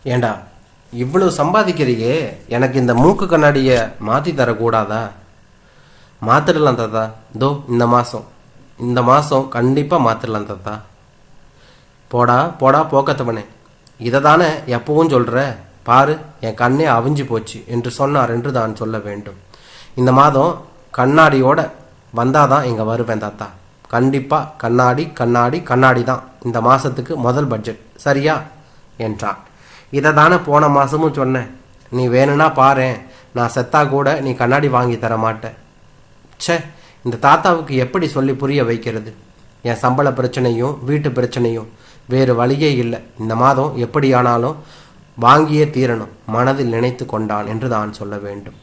ஏண்டா இவ்வளவு சம்பாதிக்கிறியே, எனக்கு இந்த மூக்கு கண்ணாடியை மாற்றி தரக்கூடாதா? மாற்றிடலாம் தாத்தா. தோ இந்த மாதம் கண்டிப்பாக மாற்றிடலாம் தாத்தா. போடா போடா போக்கத்தவனே, இதை தானே எப்பவும் சொல்கிற, பாரு என் கண்ணே அவிஞ்சு போச்சு என்று சொன்னார் என்று தான் சொல்ல வேண்டும். இந்த மாதம் கண்ணாடியோட வந்தாதான் இங்கே வருவேன் தாத்தா. கண்டிப்பாக கண்ணாடி கண்ணாடி கண்ணாடி தான் இந்த மாதத்துக்கு முதல் பட்ஜெட், சரியா என்றான். இதை தானே போன மாதமும் சொன்னேன். நீ வேணும்னா பாரு, நான் செத்தா கூட நீ கண்ணாடி வாங்கி தர மாட்டேன். ச்சே, இந்த தாத்தாவுக்கு எப்படி சொல்லி புரிய வைக்கிறது? என் சம்பள பிரச்சனையும் வீட்டு பிரச்சனையும் வேறு வழியே இல்லை. இந்த மாதம் எப்படியானாலும் வாங்கியே தீரணும் மனதில் நினைத்து கொண்டான் என்று தான் சொல்ல வேண்டும்.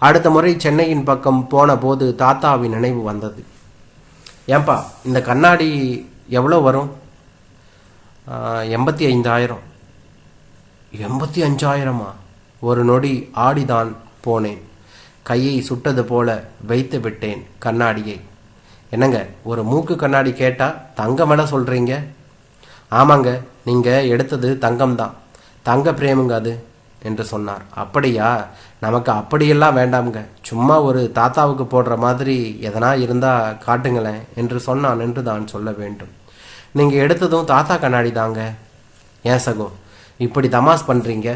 அடுத்த முறை சென்னையின் பக்கம் போன போது தாத்தாவின் நினைவு வந்தது. ஏன்பா இந்த கண்ணாடி எவ்வளோ வரும்? 85,000. 85,000? ஒரு நொடி ஆடிதான் போனேன். கையை சுட்டது போல வைத்து விட்டேன் கண்ணாடியை. என்னங்க, ஒரு மூக்கு கண்ணாடி கேட்டால் தங்கம் விலை சொல்கிறீங்க? ஆமாங்க, நீங்கள் எடுத்தது தங்கம்தான், தங்க பிரேமுங்க அது என்று சொன்னார். அப்படியா? நமக்கு அப்படியெல்லாம் வேண்டாமுங்க, சும்மா ஒரு தாத்தாவுக்கு போடுற மாதிரி எதனா இருந்தால் காட்டுங்களேன் என்று சொன்னான் என்று தான் சொல்ல வேண்டும். நீங்கள் எடுத்ததும் தாத்தா கண்ணாடி தாங்க. ஏன் சகோ இப்படி தமாஸ் பண்ணுறீங்க?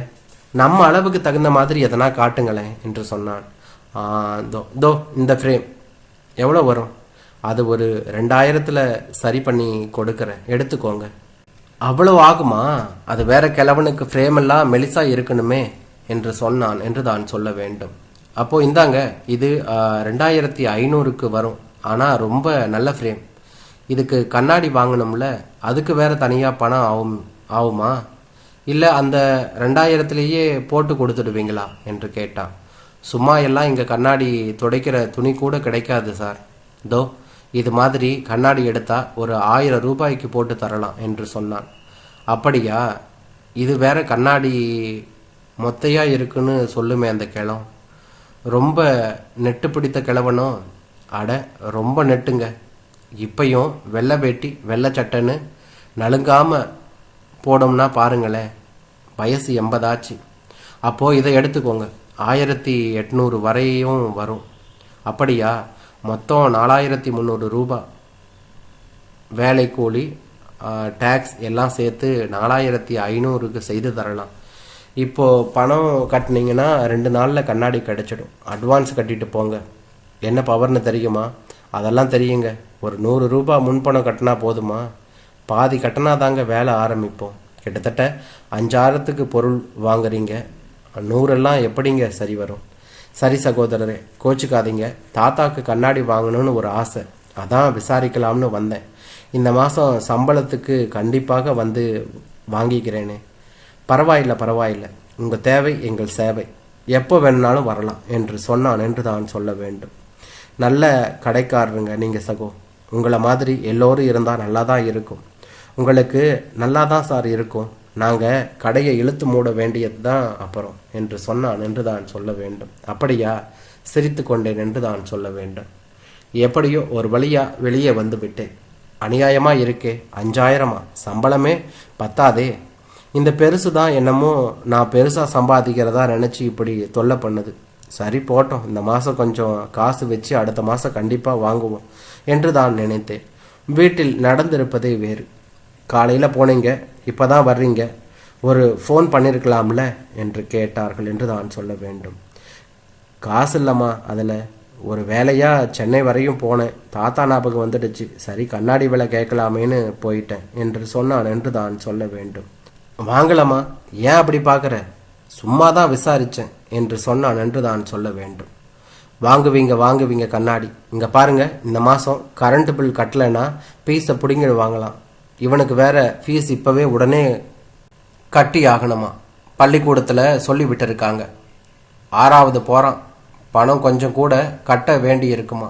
நம்ம அளவுக்கு தகுந்த மாதிரி எதனா காட்டுங்களேன் என்று சொன்னான். தோ இந்த ஃப்ரேம் எவ்வளோ வரும்? அது ஒரு 2000 சரி பண்ணி கொடுக்குறேன், எடுத்துக்கோங்க. அவ்வளோ ஆகுமா? அது வேற கிழவனுக்கு ஃப்ரேம் எல்லாம் மெலிசா இருக்கணுமே என்று சொன்னான் என்று தான் சொல்ல வேண்டும். அப்போது இந்தாங்க, இது 2500க்கு வரும், ஆனால் ரொம்ப நல்ல ஃப்ரேம். இதுக்கு கண்ணாடி வாங்கணும்ல, அதுக்கு வேற தனியாக பணம் ஆகுமா? இல்லை அந்த 2000லேயே போட்டு கொடுத்துடுவீங்களா என்று கேட்டான். சும்மா எல்லாம் இங்கே கண்ணாடி துடைக்கிற துணி கூட கிடைக்காது சார். தோ இது மாதிரி கண்ணாடி எடுத்தால் ஒரு 1000 ரூபாய்க்கு போட்டு தரலாம் என்று சொன்னான். அப்படியா? இது வேற கண்ணாடி மொத்தையாக இருக்குன்னு சொல்லுமே அந்த கிழம். ரொம்ப நெட்டு பிடித்த கிழவனோ? அட ரொம்ப நெட்டுங்க. இப்பையும் வெள்ளை வேட்டி வெள்ளை சட்டைன்னு நலுங்காமல் போடோம்னா பாருங்களேன், வயசு 80 ஆச்சு. அப்போது இதை எடுத்துக்கோங்க, 1800 வரையும் வரும். அப்படியா? மொத்தம் 4300 ரூபா. வேலை கூலி டேக்ஸ் எல்லாம் சேர்த்து 4500க்கு செய்து தரலாம். இப்போது பணம் கட்டினீங்கன்னா 2 நாளில் கண்ணாடி கிடச்சிடும். அட்வான்ஸ் கட்டிட்டு போங்க. என்ன பவர்னு தெரியுமா? அதெல்லாம் தெரியுங்க. ஒரு 100 ரூபா முன்பணம் கட்டினா போதுமா? பாதி கட்டினா தாங்க வேலை ஆரம்பிப்போம். கிட்டத்தட்ட 5000க்கு பொருள் வாங்குறீங்க, 100 எப்படிங்க சரி வரும்? சரி சகோதரரே, கோச்சிக்காதீங்க. தாத்தாக்கு கண்ணாடி வாங்கணும்னு ஒரு ஆசை, அதான் விசாரிக்கலாம்னு வந்தேன். இந்த மாதம் சம்பளத்துக்கு கண்டிப்பாக வந்து வாங்கிக்கிறேனே. பரவாயில்லை, உங்கள் தேவை எங்கள் சேவை, எப்போ வேணுனாலும் வரலாம் என்று சொன்னான் என்று தான் சொல்ல வேண்டும். நல்ல கடைக்காரருங்க நீங்கள் சகோ. உங்களை மாதிரி எல்லோரும் இருந்தால் நல்லா தான் இருக்கும். உங்களுக்கு நல்லா தான் சார் இருக்கும். நாங்கள் கடையை இழுத்து மூட வேண்டியது தான் அப்புறம் என்று சொன்னான் என்று தான் சொல்ல வேண்டும். அப்படியா? சிரித்து கொண்டேன் என்று தான் சொல்ல வேண்டும். எப்படியோ ஒரு வழியாக வெளியே வந்து விட்டேன். அநியாயமாக இருக்கே, 5000 சம்பளமே பத்தாதே. இந்த பெருசு தான் என்னமோ நான் பெருசாக சம்பாதிக்கிறதா நினச்சி இப்படி தொல்லை பண்ணுது. சரி போட்டோம், இந்த மாதம் கொஞ்சம் காசு வச்சு அடுத்த மாதம் கண்டிப்பாக வாங்குவோம் என்று தான் நினைத்தேன். வீட்டில் நடந்திருப்பதே வேறு. காலையில் போனீங்க, இப்போ தான் வர்றீங்க, ஒரு ஃபோன் பண்ணியிருக்கலாம்ல என்று கேட்டார்கள் என்று தான் சொல்ல வேண்டும். காசு இல்லைம்மா, அதில் ஒரு வேலையாக சென்னை வரையும் போனேன், தாத்தா ஞாபகம் வந்துடுச்சு, சரி கண்ணாடி விலை கேட்கலாமேன்னு போயிட்டேன் என்று சொன்னான் என்று தான் சொல்ல வேண்டும். வாங்கலாமா? ஏன் அப்படி பார்க்குற? சும்மா தான் விசாரித்தேன் என்று சொன்னான் என்று தான் சொல்ல வேண்டும். வாங்குவீங்க கண்ணாடி. இங்கே பாருங்க, இந்த மாதம் கரண்ட் பில் கட்டலைன்னா பீஸை பிடிங்கிட்டு வாங்கலாம். இவனுக்கு வேற ஃபீஸ் இப்போவே உடனே கட்டி ஆகணுமா, பள்ளிக்கூடத்தில் சொல்லி விட்டுருக்காங்க. 6வது போகிறான், பணம் கொஞ்சம் கூட கட்ட வேண்டி இருக்குமா.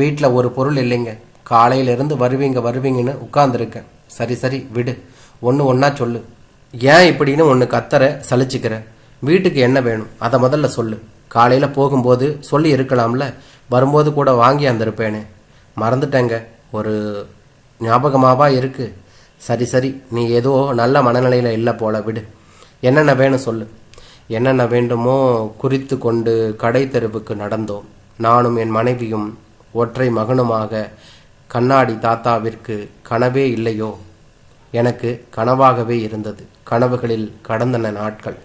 வீட்டில் ஒரு பொருள் இல்லைங்க, காலையிலேருந்து வருவீங்கன்னு உட்கார்ந்துருக்கேன். சரி விடு, ஒன்றா சொல்லு. ஏன் இப்படின்னு ஒன்று கத்தரை சலிச்சுக்கிற? வீட்டுக்கு என்ன வேணும் அதை முதல்ல சொல்லு. காலையில் போகும்போது சொல்லி இருக்கலாம்ல, வரும்போது கூட வாங்கி வந்திருப்பேனே. மறந்துட்டேங்க, ஒரு ஞாபகமாவா இருக்கு. சரி நீ ஏதோ நல்ல மனநிலையில் இல்லை போல, விடு. என்னென்ன வேணும் சொல்லு. என்னென்ன வேண்டுமோ குறித்து கொண்டு கடை தெருவுக்கு நடந்தோம். நானும் என் மனைவியும் ஒற்றை மகனுமாக. கண்ணாடி தாத்தாவிற்கு கனவே இல்லையோ? எனக்கு கனவாகவே இருந்தது. கனவுகளில் கடந்தன நாட்கள்.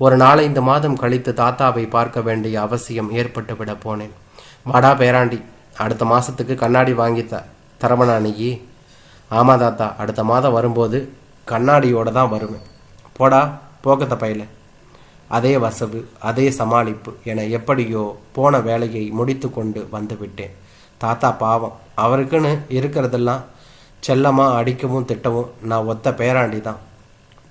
ஒரு 4-5 மாதம் கழித்து தாத்தாவை பார்க்க வேண்டிய அவசியம் ஏற்பட்டு விட போனேன். வாடா பேராண்டி, அடுத்த மாதத்துக்கு கண்ணாடி வாங்கி தரவனா நீ? ஆமாம் தாத்தா, அடுத்த மாதம் வரும்போது கண்ணாடியோடு தான் வருவேன். போடா போக்கத்த பையில. அதே வசவு, அதே சமாளிப்பு என எப்படியோ போன வேலையை முடித்து கொண்டு வந்து விட்டேன். தாத்தா பாவம், அவருக்குன்னு இருக்கிறதெல்லாம் செல்லமாக அடிக்கவும் திட்டவும் நான் ஒத்த பேராண்டி தான்.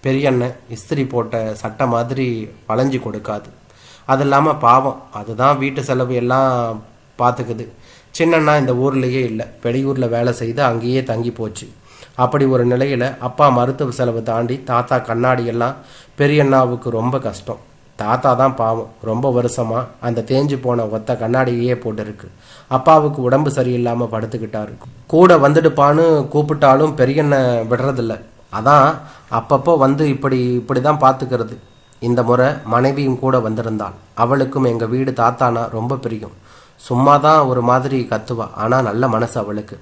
பெரியண்ணன் இஸ்திரி போட்ட சட்டை மாதிரி வளைஞ்சி கொடுக்காது. அது இல்லாமல் பாவம், அதுதான் வீட்டு செலவு எல்லாம் பார்த்துக்குது. சின்னண்ணா இந்த ஊர்லேயே இல்லை, வெளியூரில் வேலை செய்து அங்கேயே தங்கி போச்சு. அப்படி ஒரு நிலையில் அப்பா மருத்துவ செலவு தாண்டி தாத்தா கண்ணாடியெல்லாம் பெரியண்ணாவுக்கு ரொம்ப கஷ்டம். தாத்தா தான் பாவம், ரொம்ப வருஷமாக அந்த தேஞ்சு போன ஒத்த கண்ணாடியே போட்டிருக்கு. அப்பாவுக்கு உடம்பு சரியில்லாமல் படுத்துக்கிட்டாரு. கூட வந்துடுப்பான்னு கூப்பிட்டாலும் பெரியண்ணன் விடுறதில்ல. அதான் அப்பப்போ வந்து இப்படி தான் பார்த்துக்கிறது. இந்த முறை மனைவியும் கூட வந்திருந்தாள். அவளுக்கும் எங்கள் வீடு தாத்தானா ரொம்ப பிரியம். சும்மா தான் ஒரு மாதிரி கத்துவா, ஆனால் நல்ல மனசு அவளுக்கு.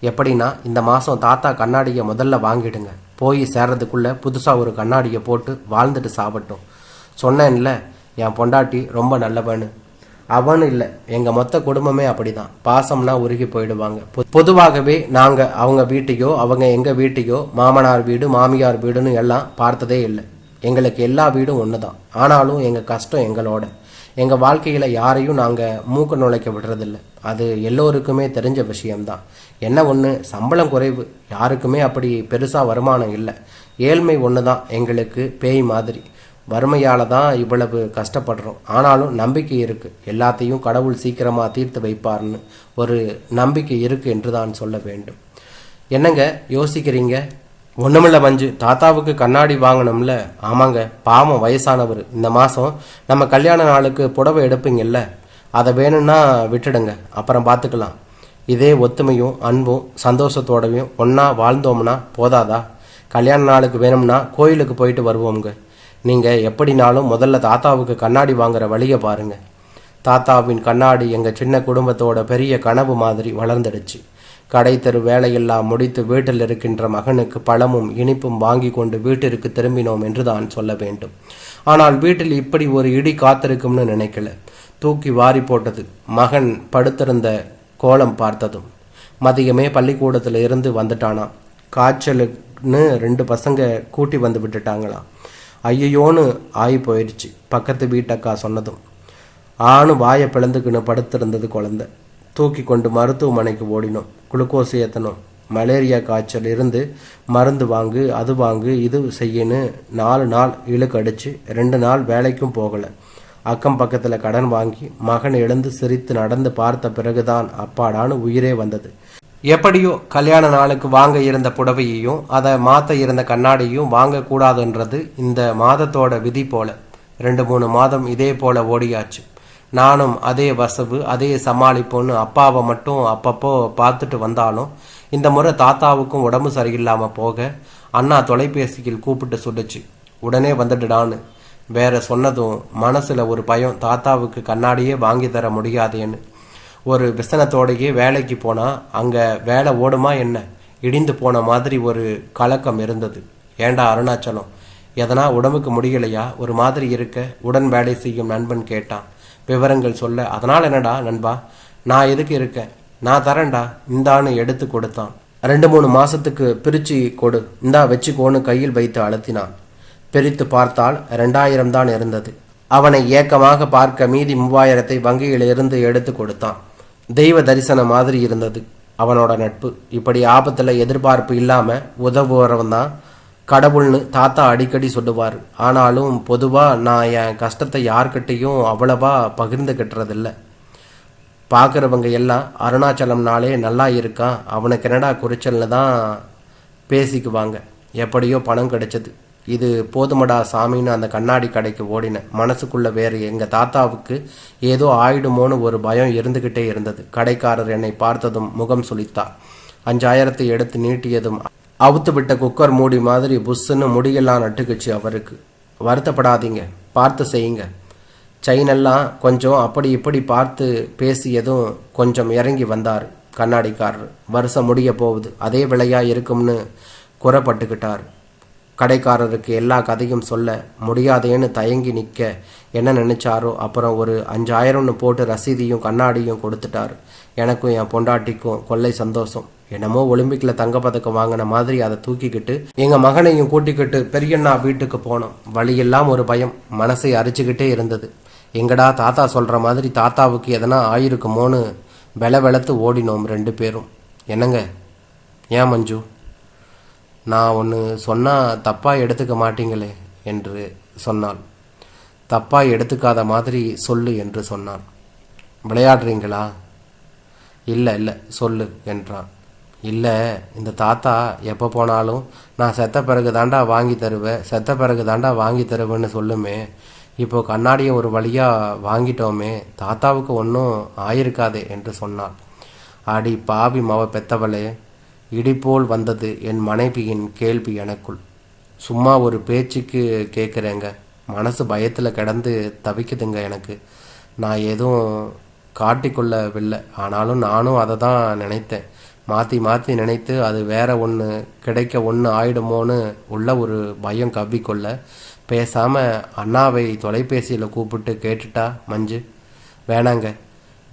எப்படின்னா, இந்த மாதம் தாத்தா கண்ணாடியை முதல்ல வாங்கிடுங்க, போய் சேர்றதுக்குள்ளே புதுசாக ஒரு கண்ணாடியை போட்டு வாழ்ந்துட்டு சாப்பிட்டோம். சொன்னேன்ல, என் பொண்டாட்டி ரொம்ப நல்லவனு. அவனு இல்லை, எங்கள் மொத்த குடும்பமே அப்படிதான். பாசம்னா உருகி போயிடுவாங்க. பொதுவாகவே நாங்கள் அவங்க வீட்டையோ அவங்க எங்கள் வீட்டையோ மாமனார் வீடு மாமியார் வீடுன்னு எல்லாம் பார்த்ததே இல்லை. எங்களுக்கு எல்லா வீடும் ஒன்று தான். ஆனாலும் எங்கள் கஷ்டம் எங்களோட. எங்கள் வாழ்க்கையில் யாரையும் நாங்கள் மூக்க நுழைக்க விடுறதில்ல. அது எல்லோருக்குமே தெரிஞ்ச விஷயம்தான். என்ன ஒன்று, சம்பளம் குறைவு, யாருக்குமே அப்படி பெருசாக வருமானம் இல்லை. ஏழ்மை ஒன்று தான் எங்களுக்கு பேய் மாதிரி. வறுமையால் தான் இவ்வளவு கஷ்டப்படுறோம். ஆனாலும் நம்பிக்கை இருக்குது, எல்லாத்தையும் கடவுள் சீக்கிரமாக தீர்த்து வைப்பார்னு ஒரு நம்பிக்கை இருக்குது என்று தான் சொல்ல வேண்டும். என்னங்க யோசிக்கிறீங்க? ஒன்றுமில்ல மஞ்சு, தாத்தாவுக்கு கண்ணாடி வாங்கணும்ல. ஆமாங்க, பாவம் வயசானவர். இந்த மாதம் நம்ம கல்யாண நாளுக்கு புடவை எடுப்பீங்கல்ல, அதை வேணும்னா விட்டுடுங்க, அப்புறம் பார்த்துக்கலாம். இதே ஒத்துமையும் அன்பும் சந்தோஷத்தோடவையும் ஒன்றா வாழ்ந்தோம்னா போதாதா? கல்யாண நாளுக்கு வேணும்னா கோயிலுக்கு போயிட்டு வருவோங்க. நீங்கள் எப்படினாலும் முதல்ல தாத்தாவுக்கு கண்ணாடி வாங்குற வழியை பாருங்கள். தாத்தாவின் கண்ணாடி எங்கள் சின்ன குடும்பத்தோட பெரிய கனவு மாதிரி வளர்ந்துடுச்சு. கடை தெரு வேலையெல்லாம் முடித்து வீட்டில் இருக்கின்ற மகனுக்கு பழமும் இனிப்பும் வாங்கி கொண்டு வீட்டிற்கு திரும்பினோம் என்று தான் சொல்ல வேண்டும். ஆனால் வீட்டில் இப்படி ஒரு இடி காத்திருக்கும்னு நினைக்கல. தூக்கி வாரி போட்டது மகன் படுத்திருந்த கோலம் பார்த்ததும். மதியமே பள்ளிக்கூடத்தில் இருந்து வந்துட்டானாம். காய்ச்சலுன்னு 2 பசங்க கூட்டி வந்து விட்டுட்டாங்களாம். ஐயோன்னு ஆகி போயிடுச்சு பக்கத்து வீட்டக்கா சொன்னதும். ஆணு வாயை பிளந்துக்குன்னு படுத்திருந்தது குழந்தை. தூக்கி கொண்டு மருத்துவமனைக்கு ஓடினோம். குளுக்கோஸ் ஏற்றணும். மலேரியா காய்ச்சல் இருந்து மருந்து வாங்கு, அது வாங்கு, இது செய்யன்னு 4 நாள் இழுக்கடிச்சு 2 நாள் வேலைக்கும் போகலை. அக்கம் பக்கத்தில் கடன் வாங்கி மகன் எழுந்து சிரித்து நடந்து பார்த்த பிறகுதான் அப்பாடான்னு உயிரே வந்தது. எப்படியோ கல்யாண நாளுக்கு வாங்க இருந்த புடவையையும் அதை மாற்ற இருந்த கண்ணாடியும் வாங்கக்கூடாதுன்றது இந்த மாதத்தோட விதி போல. 2-3 மாதம் இதே போல ஓடியாச்சு. நானும் அதே வசவு அதே சமாளிப்போன்னு அப்பாவை மட்டும் அப்பப்போ பார்த்துட்டு வந்தாலும் இந்த முறை தாத்தாவுக்கும் உடம்பு சரியில்லாமல் போக அண்ணா தொலைபேசியில் கூப்பிட்டு சொல்லுச்சு, உடனே வந்துடுடான்னு. வேற சொன்னதும் மனசில் ஒரு பயம், தாத்தாவுக்கு கண்ணாடியே வாங்கி தர முடியாதேன்னு. ஒரு விசனத்தோடையே வேலைக்கு போனால் அங்கே வேலை ஓடுமா என்ன? இடிந்து போன மாதிரி ஒரு கலக்கம் இருந்தது. ஏண்டா அருணாச்சலம், எதனா உடம்புக்கு முடியலையா? ஒரு மாதிரி இருக்க உடன் வேலை செய்யும் நண்பன் கேட்டான். விவரங்கள் சொல்ல, அதனால் என்னடா நண்பா, நான் எதுக்கு இருக்கேன், நான் தரேன்டா, இந்தான்னு எடுத்து கொடுத்தான். 2-3 மாதத்துக்கு பிரித்து கொடு, இந்தா வச்சுக்கோன்னு கையில் வைத்து அழுத்தினான். பிரித்து பார்த்தால் 2000 தான் இருந்தது. அவனை ஏக்கமாக பார்க்க மீதி 3000 வங்கியிலிருந்து எடுத்து கொடுத்தான். தெய்வ தரிசனம் மாதிரி இருந்தது அவனோட நட்பு. இப்படி ஆபத்தில் எதிர்பார்ப்பு இல்லாமல் உதவுறவன் தான் கடவுள்னு தாத்தா அடிக்கடி சொல்லுவார். ஆனாலும் பொதுவாக நான் என் கஷ்டத்தை யார்கிட்டையும் அவ்வளவா பகிர்ந்துக்கிட்டுறதில்லை. பார்க்குறவங்க எல்லாம் அருணாச்சலம்னாலே நல்லா இருக்கான், அவனுக்கு என்னடா குறிச்சல்னு தான் பேசிக்குவாங்க. எப்படியோ பணம் கிடைச்சது. இது போதுமடா சாமின்னு அந்த கண்ணாடி கடைக்கு ஓடினேன். மனசுக்குள்ள வேறு எங்கள் தாத்தாவுக்கு ஏதோ ஆயிடுமோன்னு ஒரு பயம் இருந்துக்கிட்டே இருந்தது. கடைக்காரர் என்னை பார்த்ததும் முகம் சுளித்தார். 5000 எடுத்து நீட்டியதும் அவுத்து விட்ட குக்கர் மூடி மாதிரி புஷ்ஷுன்னு முடியெல்லாம் நட்டுக்குச்சு அவருக்கு. வருத்தப்படாதீங்க, பார்த்து செய்யுங்க. செயினெல்லாம் கொஞ்சம் அப்படி இப்படி பார்த்து பேசியதும் கொஞ்சம் இறங்கி வந்தார் கண்ணாடிக்காரர். வருஷம் முடிய போகுது, அதே விலையாக இருக்கும்னு குறப்பட்டுக்கிட்டார். கடைக்காரருக்கு எல்லா கதையும் சொல்ல முடியாதேன்னு தயங்கி நிற்க என்ன நினைச்சாரோ அப்புறம் ஒரு 5000ன்னு போட்டு ரசீதியும் கண்ணாடியும் கொடுத்துட்டார். எனக்கும் என் பொண்டாட்டிக்கும் கொள்ளை சந்தோஷம். என்னமோ ஒலிம்பிக்கில் தங்கப்பதக்கம் வாங்கின மாதிரி அதை தூக்கிக்கிட்டு எங்கள் மகனையும் கூட்டிக்கிட்டு பெரியண்ணா வீட்டுக்கு போனோம். வழியெல்லாம் ஒரு பயம் மனசை அரிச்சுக்கிட்டே இருந்தது. எங்கடா தாத்தா சொல்கிற மாதிரி தாத்தாவுக்கு எதனா ஆயிருக்குமோன்னு வெளத்து ஓடினோம் 2 பேரும். என்னங்க? ஏன் மஞ்சு, நான் ஒன்று சொன்னால் தப்பாக எடுத்துக்க மாட்டீங்களே என்று சொன்னாள். தப்பாக எடுத்துக்காத மாதிரி சொல்லு என்று சொன்னான். விளையாடுறீங்களா? இல்லை இல்லை சொல்லு என்றான். இல்லை, இந்த தாத்தா எப்போ போனாலும் நான் செத்த பிறகு தாண்டா வாங்கி தருவேன், செத்த பிறகு தாண்டா வாங்கி தருவேன்னு சொல்லுமே. இப்போ கண்ணாடியை ஒரு வழியாக வாங்கிட்டோமே, தாத்தாவுக்கு ஒன்றும் ஆயிருக்காதே என்று சொன்னாள். அடி பாவி மவ பெத்தவளே, இடிப்போல் வந்தது என் மனைவியின் கேள்வி எனக்குள். சும்மா ஒரு பேச்சுக்கு கேட்குறேங்க, மனசு பயத்தில் கிடந்து தவிக்குதுங்க எனக்கு. நான் எதுவும் காட்டிக்கொள்ளவில்லை, ஆனாலும் நானும் அதை தான் நினைத்தேன். மாற்றி மாற்றி நினைத்து அது வேற ஒன்று கிடைக்க ஒன்று ஆயிடுமோன்னு உள்ள ஒரு பயம் கவ்விக்கொள்ள பேசாமல் அண்ணாவை தொலைபேசியில் கூப்பிட்டு கேட்டுட்டா மஞ்சு. வேணாங்க,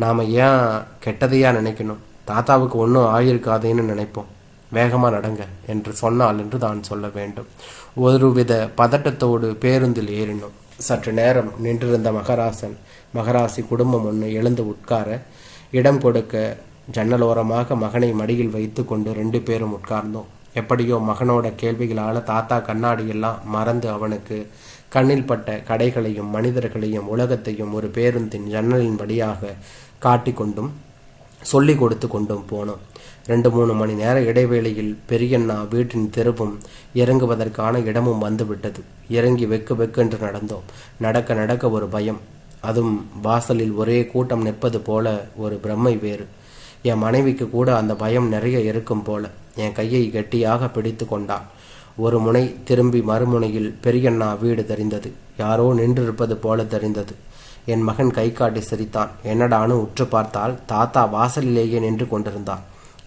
நாம் ஏன் கெட்டதையாக நினைக்கணும், தாத்தாவுக்கு ஒன்றும் ஆகியிருக்காதேன்னு நினைப்போம், வேகமாக நடங்க என்று சொன்னால் என்று தான் சொல்ல வேண்டும். ஒருவித பதட்டத்தோடு பேருந்தில் ஏறினோம். சற்று நேரம் நின்றிருந்த மகராசி குடும்பம் ஒன்று எழுந்து உட்கார இடம் கொடுக்க ஜன்னலோரமாக மகனை மடியில் வைத்து கொண்டு 2 பேரும் உட்கார்ந்தோம். எப்படியோ மகனோட கேள்விகளால் தாத்தா கண்ணாடியெல்லாம் மறந்து அவனுக்கு கண்ணில் பட்ட கடைகளையும் மனிதர்களையும் உலகத்தையும் ஒரு பேருந்தின் ஜன்னலின் வழியாக காட்டிக்கொண்டும் சொல்லி கொடுத்து கொண்டும் போனோம். 2-3 மணி நேர இடைவேளையில் பெரியண்ணா வீட்டின் தெருவும் இறங்குவதற்கான இடமும் வந்துவிட்டது. இறங்கி வெக்கு என்று நடந்தோம். நடக்க நடக்க ஒரு பயம், அதுவும் வாசலில் ஒரே கூட்டம் நிற்பது போல ஒரு பிரம்மை வேறு. என் மனைவிக்கு கூட அந்த பயம் நிறைய இருக்கும் போல. என் கையை கெட்டியாக பிடித்து கொண்டாள். ஒரு முனை திரும்பி மறுமுனையில் பெரியண்ணா வீடு தெரிந்தது. யாரோ நின்றிருப்பது போல தெரிந்தது. என் மகன் கை காட்டி சிரித்தான். என்னடானு உற்று பார்த்தால் தாத்தா வாசலிலேயே நின்று கொண்டிருந்தார்.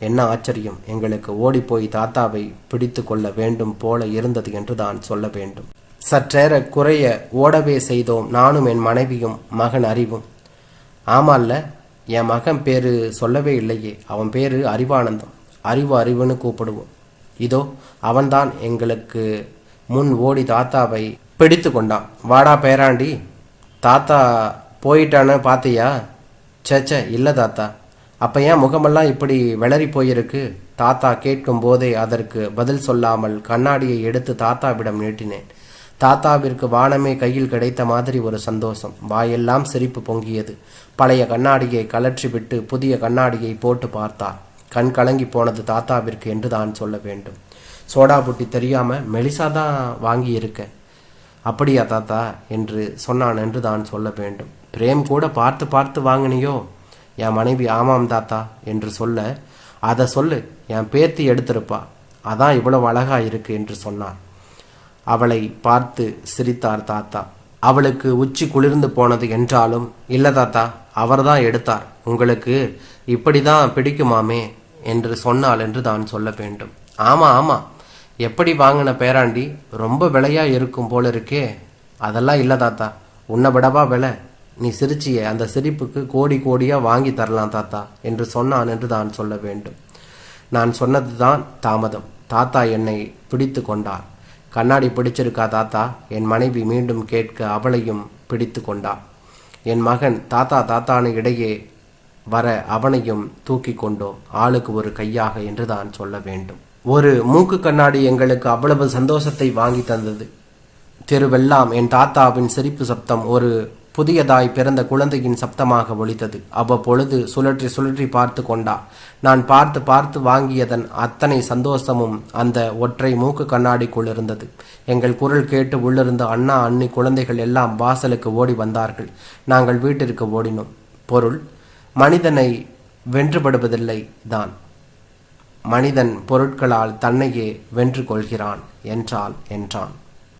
என்ன ஆச்சரியம்! எங்களுக்கு ஓடிப்போய் தாத்தாவை பிடித்து கொள்ள வேண்டும் போல இருந்தது என்று தான் சொல்ல வேண்டும். சற்றேற குறைய ஓடவே செய்தோம், நானும் என் மனைவியும் மகன் அறிவும். ஆமால்ல, என் மகன் பேரு சொல்லவே இல்லையே. அவன் பேரு அறிவானந்தம். அறிவுன்னு கூப்பிடுவோம். இதோ அவன்தான் எங்களுக்கு முன் ஓடி தாத்தாவை பிடித்து கொண்டான். வாடா பேராண்டி, தாத்தா போயிட்டான்னு பார்த்தியா? சேச்சே இல்லை தாத்தா. அப்போ ஏன் முகமெல்லாம் இப்படி வெளறி போயிருக்கு? தாத்தா கேட்கும் போதே அதற்கு பதில் சொல்லாமல் கண்ணாடியை எடுத்து தாத்தாவிடம் நீட்டினேன். தாத்தாவிற்கு வானமே கையில் கிடைத்த மாதிரி ஒரு சந்தோஷம். வாயெல்லாம் சிரிப்பு பொங்கியது. பழைய கண்ணாடியை கலற்றி விட்டு புதிய கண்ணாடியை போட்டு பார்த்தார். கண் கலங்கி போனது தாத்தாவிற்கு என்று தான் சொல்ல வேண்டும். சோடா புட்டி தெரியாம மெலிசா தான் வாங்கி இருக்க. அப்படியா தாத்தா என்று சொன்னான் என்று தான் சொல்ல வேண்டும். பிரேம் கூட பார்த்து பார்த்து வாங்கினியோ? என் மனைவி ஆமாம் தாத்தா என்று சொல்ல, அதை சொல்லு, என் பேத்தி எடுத்திருப்பா, அதான் இவ்வளவு அழகா இருக்கு என்று சொன்னார். அவளை பார்த்து சிரித்தார் தாத்தா. அவளுக்கு உச்சி குளிர்ந்து போனது என்றாலும், இல்லை தாத்தா, அவர்தான் எடுத்தார், உங்களுக்கு இப்படி தான் பிடிக்குமாமே என்று சொன்னாள் என்று தான் சொல்ல வேண்டும். ஆமாம் ஆமாம், எப்படி வாங்கின பேராண்டி? ரொம்ப விலையா இருக்கும் போல இருக்கே. அதெல்லாம் இல்லை தாத்தா, உன்னை விடவா விலை? நீ சிரிச்சிய அந்த சிரிப்புக்கு கோடி கோடியாக வாங்கி தரலாம் தாத்தா என்று சொன்னான் என்று தான் சொல்ல வேண்டும். நான் சொன்னது தான் தாமதம். தாத்தா என்னை பிடித்து கொண்டார். கண்ணாடி பிடிச்சிருக்கா தாத்தா? என் மனைவி மீண்டும் கேட்க அவளையும் பிடித்து கொண்டார். என் மகன் தாத்தா தாத்தானு இடையே வர அவனையும் தூக்கி கொண்டோம், ஆளுக்கு ஒரு கையாக என்று தான் சொல்ல வேண்டும். ஒரு மூக்கு கண்ணாடி எங்களுக்கு அவ்வளவு சந்தோஷத்தை வாங்கி தந்தது. தெருவெல்லாம் என் தாத்தாவின் சிரிப்பு சப்தம் ஒரு புதியதாய் பிறந்த குழந்தையின் சப்தமாக ஒலித்தது. அவ்வப்பொழுது சுழற்றி சுழற்றி பார்த்து கொண்டா. நான் பார்த்து பார்த்து வாங்கியதன் அத்தனை சந்தோஷமும் அந்த ஒற்றை மூக்கு கண்ணாடிக்குள் இருந்தது. எங்கள் குரல் கேட்டு உள்ளிருந்த அண்ணா அண்ணி குழந்தைகள் எல்லாம் வாசலுக்கு ஓடி வந்தார்கள். நாங்கள் வீட்டிற்கு ஓடினோம். பொருள் மனிதனை வென்றுபடுவதில்லை தான், மனிதன் பொருட்களால் தன்னையே வென்று கொள்கிறான் என்றான்.